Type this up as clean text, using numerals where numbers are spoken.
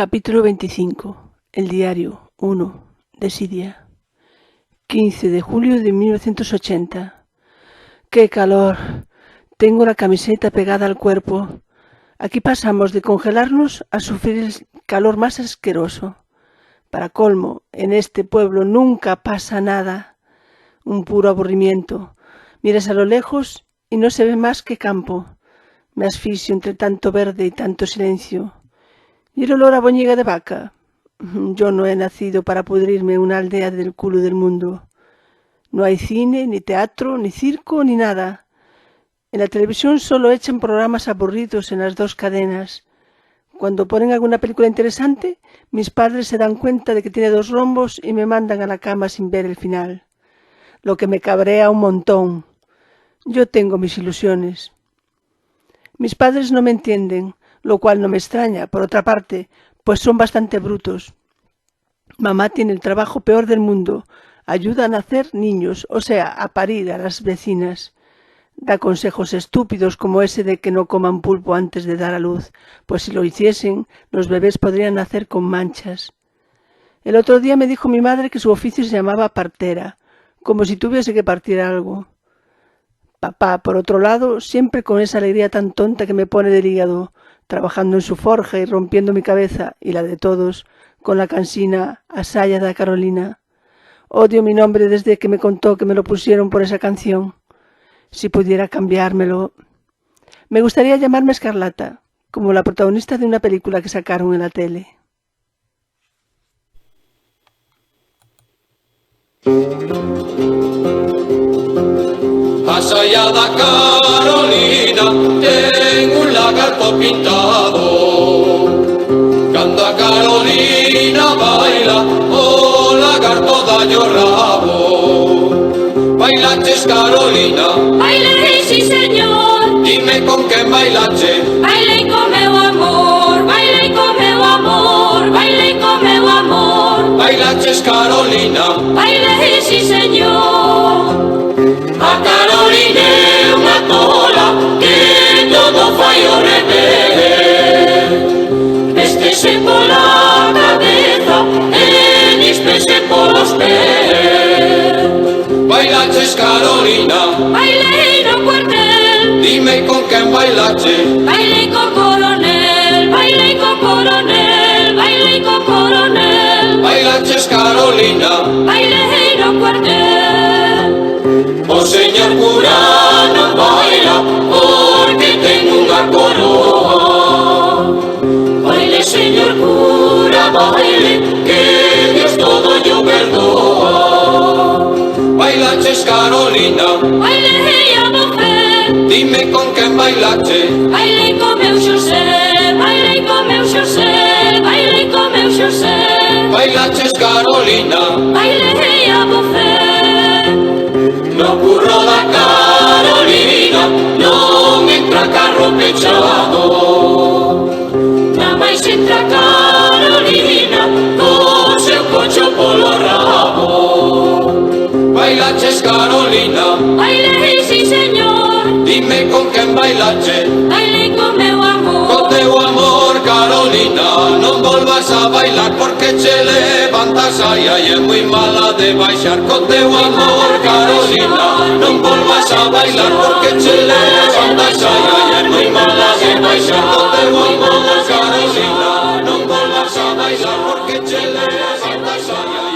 Capítulo 25. El diario 1 de Siria. 15 de julio de 1980. ¡Qué calor! Tengo la camiseta pegada al cuerpo. Aquí pasamos de congelarnos a sufrir el calor más asqueroso. Para colmo, en este pueblo nunca pasa nada. Un puro aburrimiento. Miras a lo lejos y no se ve más que campo. Me asfixio entre tanto verde y tanto silencio. ¿Y el olor a boñiga de vaca? Yo no he nacido para pudrirme en una aldea del culo del mundo. No hay cine, ni teatro, ni circo, ni nada. En la televisión solo echan programas aburridos en las dos cadenas. Cuando ponen alguna película interesante, mis padres se dan cuenta de que tiene 2 rombos y me mandan a la cama sin ver el final. Lo que me cabrea un montón. Yo tengo mis ilusiones. Mis padres no me entienden, lo cual no me extraña, por otra parte, pues son bastante brutos. Mamá tiene el trabajo peor del mundo. Ayuda a nacer niños, o sea, a parir a las vecinas. Da consejos estúpidos como ese de que no coman pulpo antes de dar a luz, pues si lo hiciesen, los bebés podrían nacer con manchas. El otro día me dijo mi madre que su oficio se llamaba partera, como si tuviese que partir algo. Papá, por otro lado, siempre con esa alegría tan tonta que me pone del hígado, trabajando en su forja y rompiendo mi cabeza, y la de todos, con la cansina Asaya da Carolina. Odio mi nombre desde que me contó que me lo pusieron por esa canción. Si pudiera cambiármelo. Me gustaría llamarme Escarlata, como la protagonista de una película que sacaron en la tele. Asaya da Carolina, tengo un lagarto pintado. Cuando a Carolina baila, oh lagarto daño rabo. Bailaches Carolina, Bailei, sí señor, dime con qué bailache. bailei con meu amor, bailei con meu amor, bailei con meu amor. Bailaches Carolina, Bailei, sí señor. a Carolina é unha tola que todo fai ao revés. Véstese pola cabeza e víspese polos pés. Bailaches Carolina, Bailei no cuartel, dime con quen bailache. bailei co coronel, bailei co coronel, bailei co coronel. Bailaches Carolina, Bailei no cuartel. o señor cura non baila porque ten unha coroa. Baile, señor cura, baile, que Dios todo yo perdoa. Bailaches Carolina, Bailei a bofé, dime con quen bailache. bailei co meu Xosé, bailei co meu Xosé, bailei co meu Xosé. Bailaches Carolina, Bailei a bofé, no curro da Carolina non entra carro pechado. na máis entra Carolina, co seu cocho polo rabo. Bailaches Carolina, Bailei, sí señor, dime con quen bailache. bailei co meu amor. Con teu amor Carolina, non volvas a bailar porque che levantas ai ai é moi mala de baixar. Con teu amor Carolina, non volvas a bailar porque che levantas ai ai é moi mala de baixar. Con teu amor Carolina, non volvas a bailar porque che levantas ai ai